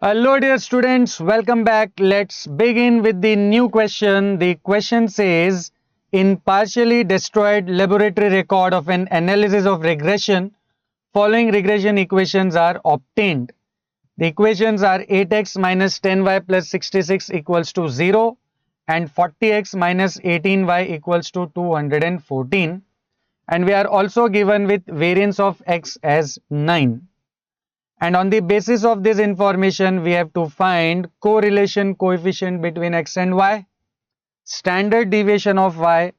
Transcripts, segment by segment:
Hello, dear students. Welcome back. Let's begin with the new question. The question says, in partially destroyed laboratory record of an analysis of regression, following regression equations are obtained. The equations are 8x minus 10y plus 66 equals to 0 and 40x minus 18y equals to 214. And we are also given with variance of x as 9. And on the basis of this information, we have to find correlation coefficient between x and y, standard deviation of y,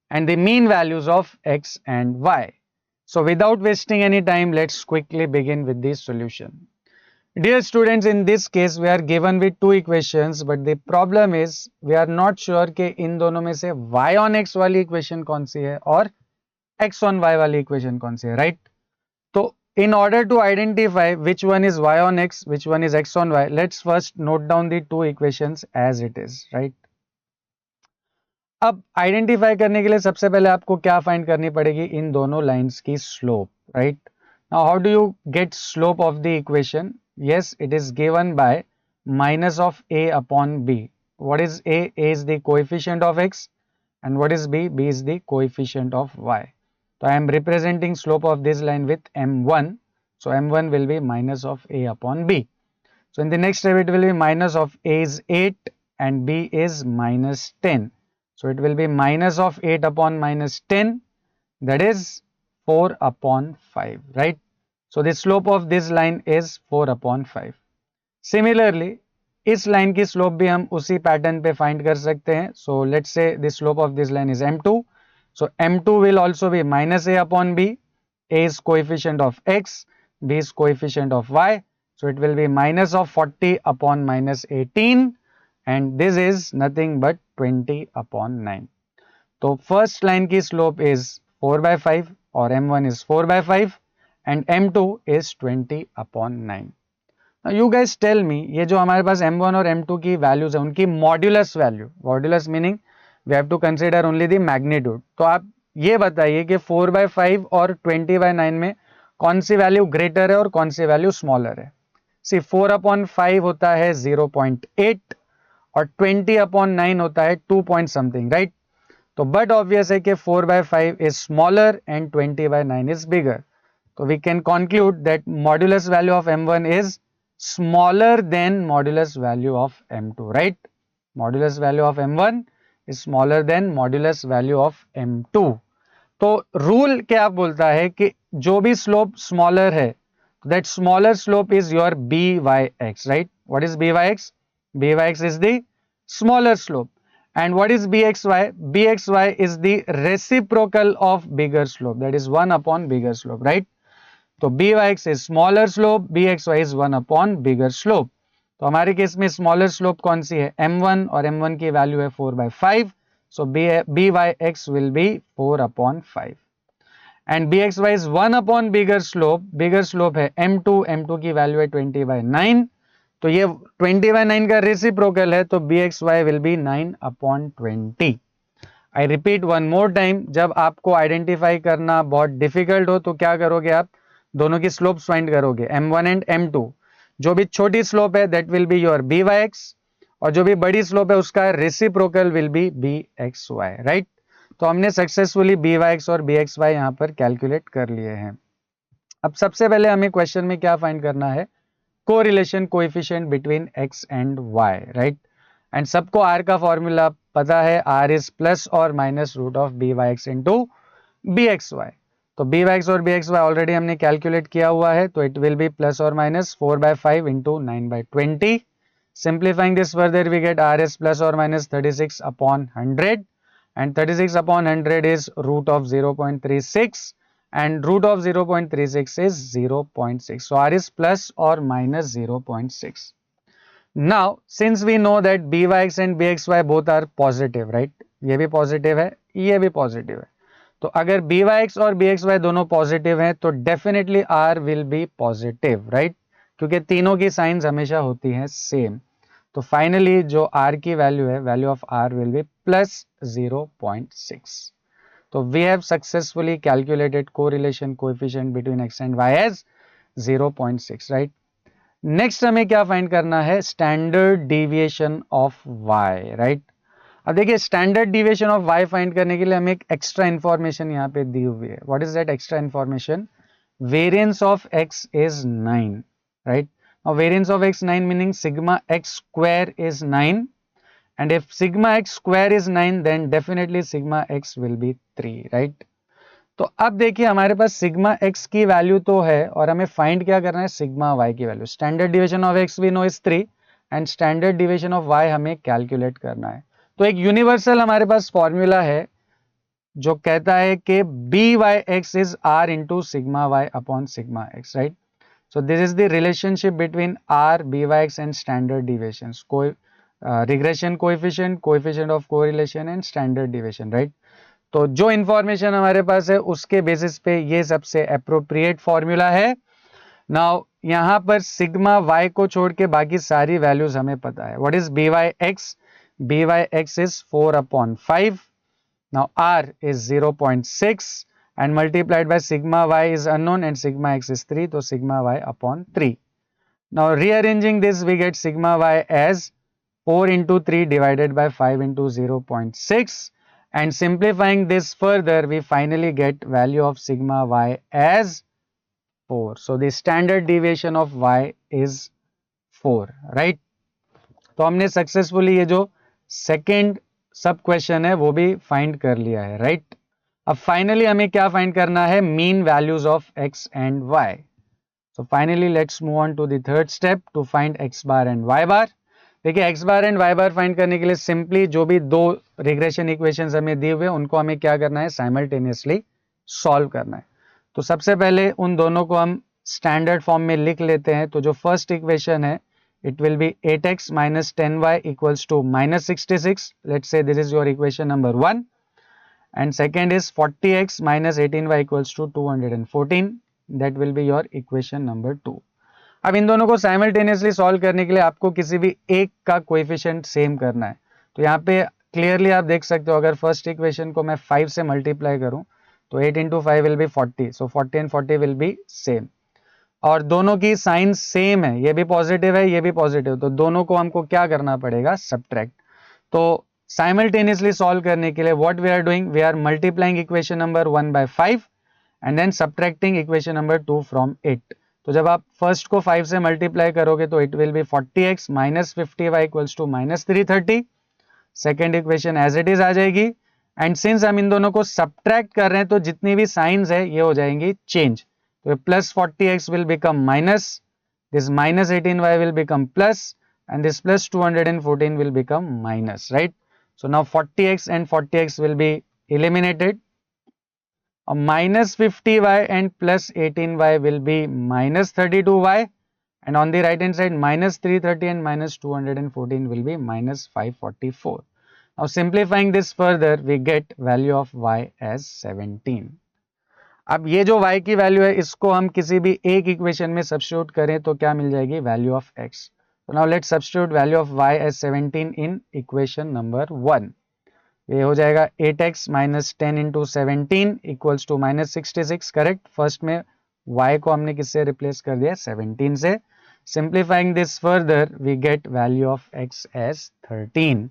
and the mean values of x and y. So without wasting any time, let's quickly begin with the solution. Dear students, in this case, we are given with two equations, but the problem is we are not sure कि इन दोनों में से y on x वाली equation कौन सी है और x on y वाली equation कौन सी है, right? So in order to identify which one is y on x, which one is x on y, let's first note down the two equations as it is, right? अब identify करने के लिए सबसे पहले आपको क्या फाइंड करनी पड़ेगी, इन दोनों लाइंस की slope, right? Now how do you get slope of the equation? Yes, it is given by minus of a upon b. What is a? A is the coefficient of x, and what is b? B is the coefficient of y. So I am representing slope of this line with m1. So m1 will be minus of a upon b. So in the next step it will be minus of a is 8 and b is minus 10. So it will be minus of 8 upon minus 10, that is 4 upon 5, right? So the slope of this line is 4 upon 5. Similarly, इस line की slope भी हम उसी pattern पे find कर सकते हैं. So let's say the slope of this line is m2. So m2 will also be minus a upon b. A is coefficient of x, b is coefficient of y. So it will be minus of 40 upon minus 18, and this is nothing but 20 upon 9. तो first line की slope is 4 by 5 और m1 is 4 by 5 and m2 is 20 upon 9. You guys tell me, ये जो हमारे पास m1 और m2 की values है उनकी modulus value, modulus meaning we have to consider only the magnitude. तो आप ये बताइए कि 4 by 5 और 20 by 9 में कौन सी वैल्यू ग्रेटर है और कौन सी वैल्यू स्मॉलर है? सी 4 upon 5 होता है 0.8 और 20 upon 9 होता है 2 point something, राइट? तो बट ऑब्वियस है कि 4 by 5 is smaller and 20 by 9 is bigger. तो we can conclude that modulus value of m1 is smaller than modulus value of m2, right? Modulus value of m1 is smaller than modulus value of m2. तो rule क्या बोलता है कि जो भी slope smaller है, that smaller slope is your byx, right? What is byx? Byx is the smaller slope. And what is bxy? Bxy is the reciprocal of bigger slope, that is 1 upon bigger slope, right? तो byx is smaller slope, bxy is 1 upon bigger slope. तो हमारे case में smaller slope कौन सी है? m1, और m1 की value है 4 by 5. So byx will be 4 upon 5. And bxy is 1 upon bigger slope है m2, m2 की वैल्यू है 20 by 9. तो ये 20 by 9 का रेसिप्रोकल है, तो bxy will be 9 upon 20. I repeat one more time, जब आपको आइडेंटिफाई करना बहुत डिफिकल्ट हो तो क्या करोगे, आप दोनों की स्लोप फाइंड करोगे, m1 एंड m2. जो भी छोटी स्लोप है that will be your byx, और जो भी बड़ी स्लोप है उसका reciprocal will be bxy, right? तो हमने सक्सेसफुली byx और bxy यहां पर कैलकुलेट कर लिए हैं. अब सबसे पहले हमें क्वेश्चन में क्या फाइंड करना है? Correlation coefficient between x and y, right? And सबको r का फॉर्मूला पता है, r इज प्लस और minus root of byx into bxy. तो byx और bxy ऑलरेडी हमने कैलकुलेट किया हुआ है, तो इट विल बी प्लस और minus 4 by 5 into 9 by 20. Simplifying this further we get r is plus or minus 36 upon 100, and 36 upon 100 is root of 0.36, and root of 0.36 is 0.6. So r is plus or minus 0.6. Now since we know that byx and bxy both are positive, right? ये भी positive है, ये भी positive है. तो अगर byx और bxy दोनों पॉजिटिव हैं तो definitely r will B positive, right? क्योंकि तीनों की साइंस हमेशा होती हैं सेम. तो फाइनली जो r की वैल्यू है, value of r will be plus 0.6. तो we have successfully calculated correlation coefficient between x and y as 0.6, right? Next हमें क्या फाइंड करना है, standard deviation of y, right. अब देखिए standard deviation of y find करने के लिए हमें एक एक्स्ट्रा इंफॉर्मेशन यहाँ पे दी हुई है. What is that extra information? Variance of x is 9, right? Now variance of x 9 meaning sigma x square is 9, and if sigma x square is 9 then definitely sigma x will be 3, right? तो अब देखिए हमारे पास sigma x की value तो है और हमें फाइंड क्या करना है, सिग्मा y की value. Standard division of x we know is 3 and standard division of y हमें कैलकुलेट करना है. तो एक यूनिवर्सल हमारे पास फॉर्मूला है जो कहता है कि b y x is r into sigma y upon sigma x, right. So this is the relationship between r, b y x and standard deviation, regression coefficient, coefficient of correlation and standard deviation, right. तो जो information हमारे पास है उसके basis पे ये सबसे appropriate formula है. Now यहां पर सिग्मा वाई को छोड़ के बाकी सारी वैल्यूज हमें पता है. What is b y x? B y x is 4/5. Now r is 0.6 and multiplied by sigma y is unknown and sigma x is 3, so sigma y upon 3. Now rearranging this we get sigma y as 4 into 3 divided by 5 into 0.6, and simplifying this further we finally get value of sigma y as 4. So the standard deviation of y is 4, right? तो हमने successfully ये जो second सब question है वो भी find कर लिया है, राइट. अब फाइनली हमें क्या फाइंड करना है, mean values of x and y. So finally let's move on to the third step to find x bar and y bar. देखिए x bar and y bar find करने के लिए simply जो भी दो रिग्रेशन इक्वेशंस हमें दिए हुए उनको हमें क्या करना है, साइमल्टेनियसली सॉल्व करना है. तो सबसे पहले उन दोनों को हम स्टैंडर्ड फॉर्म में लिख लेते हैं. तो जो फर्स्ट इक्वेशन है it will be 8x minus 10y equals to minus 66. Let's say this is your equation number 1. And second is 40x minus 18y equals to 214. That will be your equation number 2. अब इन दोनों को simultaneously solve करने के लिए आपको किसी भी एक का कोएफिशिएंट सेम करना है. तो यहाँ पे क्लियरली आप देख सकते हो, अगर फर्स्ट इक्वेशन को मैं 5 से मल्टीप्लाई करूँ तो 8 into 5 will be 40. So 40 and 40 will be same. और दोनों की साइन सेम है, ये भी पॉजिटिव है ये भी पॉजिटिव, तो दोनों को हमको क्या करना पड़ेगा, सब्ट्रैक्ट. तो साइमल्टेनियसली सॉल्व करने के लिए what we are doing, we are multiplying equation number 1 by 5 and then subtracting equation number 2 from 8. तो जब आप फर्स्ट को 5 से मल्टीप्लाई करोगे तो it will be 40x minus 50y equals to minus 330. Second equation as it is आ जाएगी. And since हम इन दोनों को सब्ट्रैक्ट कर रहे हैं तो जितनी भी साइंस है ये हो जाएंगी change. So plus 40x will become minus, this minus 18y will become plus, and this plus 214 will become minus, right? So now 40x and 40x will be eliminated. Minus 50y and plus 18y will be minus 32y, and on the right hand side minus 330 and minus 214 will be minus 544. Now simplifying this further we get value of y as 17. अब ये जो y की value है इसको हम किसी भी एक इक्वेशन में सब्स्टिट्यूट करें तो क्या मिल जाएगी, वैल्यू ऑफ x. तो now let's substitute value of y as 17 in equation number 1. ये हो जाएगा 8x minus 10 into 17 equals to minus 66, correct. First में y को हमने किससे रिप्लेस कर दिया, 17 से. Simplifying this further we get value of x as 13.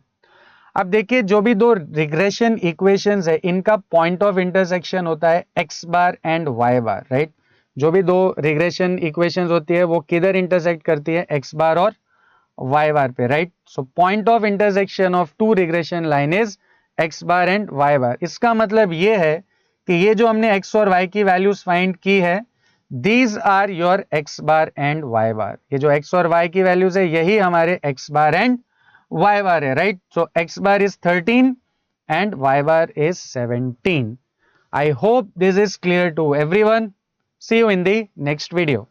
अब देखिए जो भी दो रिग्रेशन इक्वेशंस है इनका पॉइंट ऑफ इंटरसेक्शन होता है x bar and y bar, right. जो भी दो रिग्रेशन इक्वेशंस होती है वो किधर इंटरसेक्ट करती है, x बार और y बार पे, right. So point of intersection of two regression line is x bar and y bar. इसका मतलब ये है कि ये जो हमने x और y की वैल्यूज फाइंड की है these are your x bar and y bar. ये जो x और y की वैल्यूज है यही हमारे x bar and y bar है, right? So x bar is 13 and y bar is 17. I hope this is clear to everyone. See you in the next video.